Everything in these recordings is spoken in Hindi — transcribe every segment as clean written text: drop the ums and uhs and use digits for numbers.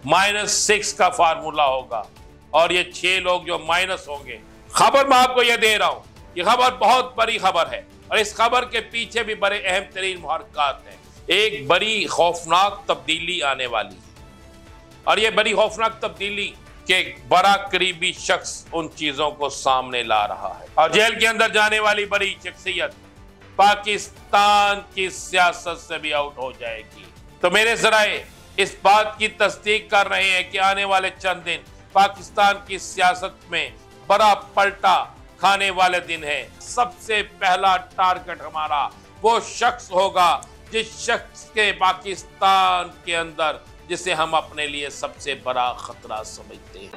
-6 का फार्मूला होगा और ये 6 लोग जो माइनस होंगे। खबर मैं आपको ये दे रहा हूं, ये खबर बहुत बड़ी खबर है और इस खबर के पीछे भी बड़े अहम तरीन मुहर्रिकात हैं। एक बड़ी खौफनाक तब्दीली आने वाली है और ये बड़ी खौफनाक तब्दीली के बड़ा करीबी शख्स उन चीजों को सामने ला रहा है और जेल के अंदर जाने वाली बड़ी शख्सियत पाकिस्तान की सियासत से भी आउट हो जाएगी। तो मेरे जराए इस बात की तस्दीक कर रहे हैं कि आने वाले चंद दिन पाकिस्तान की सियासत में बड़ा पलटा खाने वाले दिन है। सबसे पहला टारगेट हमारा वो शख्स होगा जिस शख्स के पाकिस्तान के अंदर जिसे हम अपने लिए सबसे बड़ा खतरा समझते हैं।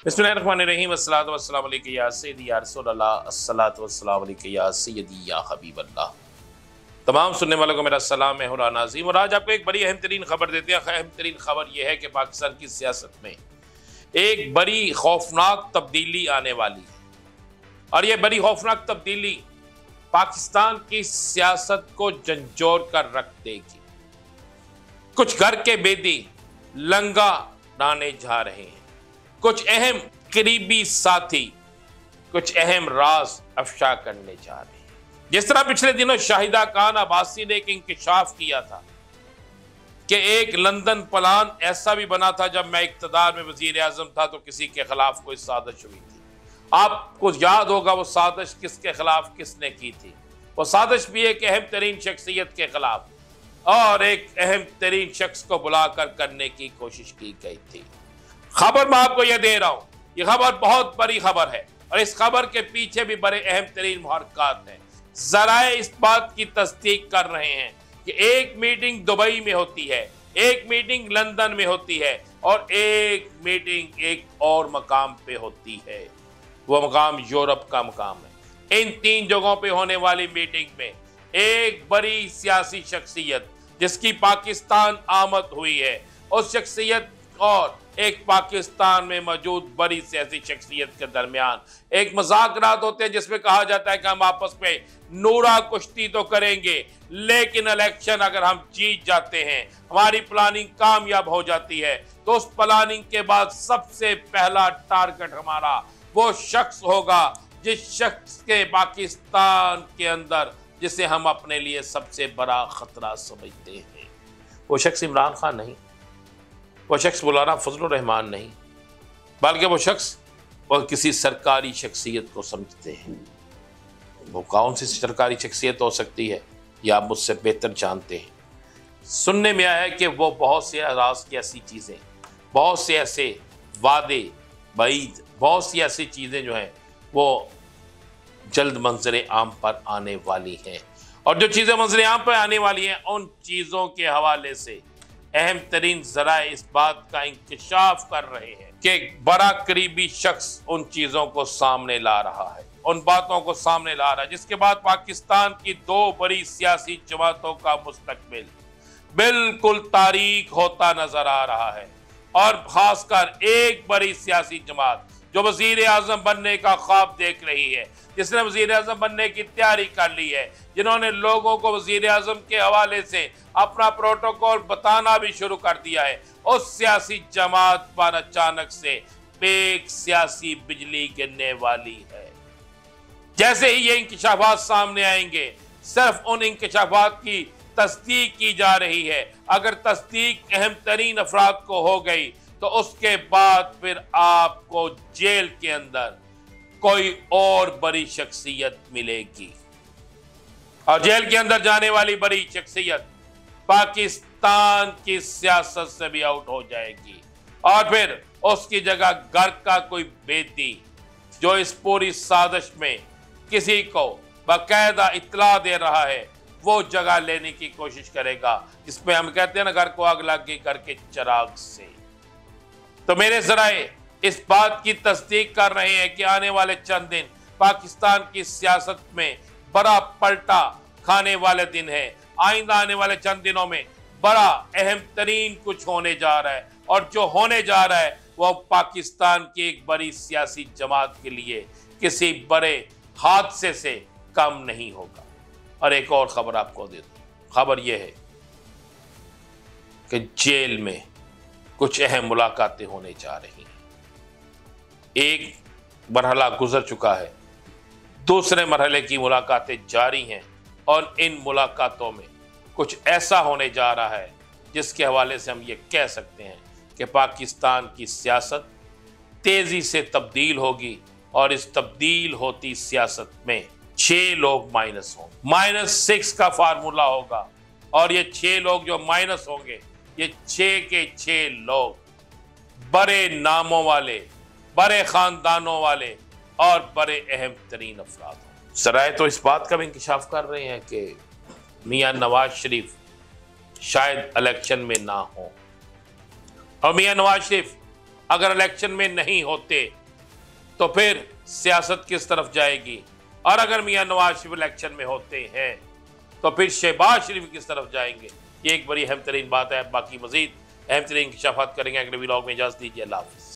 बिस्मिल्लाहिर्रहमानिर्रहीम, अस्सलातु वस्सलामु अलैका या सय्यदी या रसूलल्लाह, अस्सलातु वस्सलामु अलैका या सय्यदी या हबीबल्लाह। तमाम सुनने वालों को मेरा सलाम है और नाज़ीम। और आज आपको एक बड़ी अहम तरीन खबर देते हैं। अहम तरीन खबर यह है कि पाकिस्तान की सियासत में एक बड़ी खौफनाक तब्दीली आने वाली है और यह बड़ी खौफनाक तब्दीली पाकिस्तान की सियासत को झंझोर कर रख देगी। कुछ घर के बेदी लंगा डाने जा रहे हैं, कुछ अहम करीबी साथी कुछ अहम राज अफशा करने जा रहे हैं। जिस तरह पिछले दिनों शाहिदा खान अब्बासी ने एक इंकशाफ किया था कि एक लंदन प्लान ऐसा भी बना था जब मैं इक्तदार में वजीर आजम था तो किसी के खिलाफ कोई साजिश हुई थी। आपको याद होगा वो साजिश किसके खिलाफ किसने की थी। वो साजिश भी एक अहम तरीन शख्सियत के खिलाफ और एक अहम तरीन शख्स को बुलाकर करने की कोशिश की गई थी। खबर मैं आपको यह दे रहा हूं, यह खबर बहुत बड़ी खबर है और इस खबर के पीछे भी बड़े अहम तरीन मुहर्रिकात हैं। जराए इस बात की तस्दीक कर रहे हैं कि एक मीटिंग दुबई में होती है, एक मीटिंग लंदन में होती है और एक मीटिंग एक और मकाम पे होती है। वो मकाम यूरोप का मकाम है। इन 3 जगहों पे होने वाली मीटिंग में एक बड़ी सियासी शख्सियत जिसकी पाकिस्तान आमद हुई है, उस शख्सियत और एक पाकिस्तान में मौजूद बड़ी सियासी शख्सियत के दरमियान एक मज़ाकरात होते हैं जिसमें कहा जाता है कि हम आपस में नूरा कुश्ती तो करेंगे, लेकिन इलेक्शन अगर हम जीत जाते हैं, हमारी प्लानिंग कामयाब हो जाती है, तो उस प्लानिंग के बाद सबसे पहला टारगेट हमारा वो शख्स होगा जिस शख्स के पाकिस्तान के अंदर जिसे हम अपने लिए सबसे बड़ा खतरा समझते हैं। वो शख्स इमरान खान नहीं, वो शख्स मौलाना फजलुर रहमान नहीं, बल्कि वो शख्स वो किसी सरकारी शख्सियत को समझते हैं। वो कौन सी सरकारी शख्सियत हो सकती है ये आप मुझसे बेहतर जानते हैं। सुनने में आया है कि वो बहुत से राज की ऐसी चीज़ें, बहुत से ऐसे वादे वईद, बहुत सी ऐसी चीज़ें जो हैं वो जल्द मंजर आम पर आने वाली हैं और जो चीज़ें मंजर आम पर आने वाली हैं उन चीज़ों के हवाले से अहम तरीन ज़राए इस बात का इंकशाफ कर रहे हैं कि एक बड़ा करीबी शख्स उन चीज़ों को सामने ला रहा है, उन बातों को सामने ला रहा है जिसके बाद पाकिस्तान की 2 बड़ी सियासी जमातों का मुस्तकबिल बिल्कुल तारीख होता नजर आ रहा है। और खासकर एक बड़ी सियासी जमात जो वजीर आजम बनने का ख्वाब देख रही है, जिसने वजीर आजम बनने की तैयारी कर ली है, जिन्होंने लोगों को वजीर आजम के हवाले से अपना प्रोटोकॉल बताना भी शुरू कर दिया है, उस सियासी जमात पर अचानक से एक सियासी बिजली गिरने वाली है। जैसे ही ये इंकशाफात सामने आएंगे, सिर्फ उन इंकशाफात की तस्दीक की जा रही है। अगर तस्दीक अहम तरीन अफराद को हो गई तो उसके बाद फिर आपको जेल के अंदर कोई और बड़ी शख्सियत मिलेगी और जेल के अंदर जाने वाली बड़ी शख्सियत पाकिस्तान की सियासत से भी आउट हो जाएगी और फिर उसकी जगह घर का कोई बेदी जो इस पूरी साजिश में किसी को बाकायदा इत्तला दे रहा है वो जगह लेने की कोशिश करेगा, जिसमें हम कहते हैं ना घर को आग लग गई घर के चिराग से। तो मेरे जराए इस बात की तस्दीक कर रहे हैं कि आने वाले चंद दिन पाकिस्तान की सियासत में बड़ा पलटा खाने वाले दिन है। आइंदा आने वाले चंद दिनों में बड़ा अहम तरीन कुछ होने जा रहा है और जो होने जा रहा है वो पाकिस्तान की एक बड़ी सियासी जमात के लिए किसी बड़े हादसे से कम नहीं होगा। और एक और ख़बर आपको दे दूँ, ख़बर यह है कि जेल में कुछ अहम मुलाकातें होने जा रही हैं। एक मरहला गुजर चुका है, दूसरे मरहले की मुलाकातें जारी हैं और इन मुलाकातों में कुछ ऐसा होने जा रहा है जिसके हवाले से हम ये कह सकते हैं कि पाकिस्तान की सियासत तेज़ी से तब्दील होगी और इस तब्दील होती सियासत में 6 लोग माइनस होंगे। -6 का फार्मूला होगा और ये 6 लोग जो माइनस होंगे, ये 6 के 6 लोग बड़े नामों वाले, बड़े ख़ानदानों वाले और बड़े अहम तरीन अफराद हों। सराय तो इस बात का भी इंकशाफ कर रहे हैं कि मियाँ नवाज शरीफ शायद इलेक्शन में ना हो, और मियाँ नवाज शरीफ अगर इलेक्शन में नहीं होते तो फिर सियासत किस तरफ जाएगी, और अगर मियाँ नवाज शरीफ इलेक्शन में होते हैं तो फिर शहबाज शरीफ किस तरफ जाएंगे। ये एक बड़ी अहम तरीन बात है। बाकी मजीद अहम तरीन इंकशाफात करेंगे अगले व्लॉग में। इजाज़त दीजिए, अल्लाह हाफ़िज़।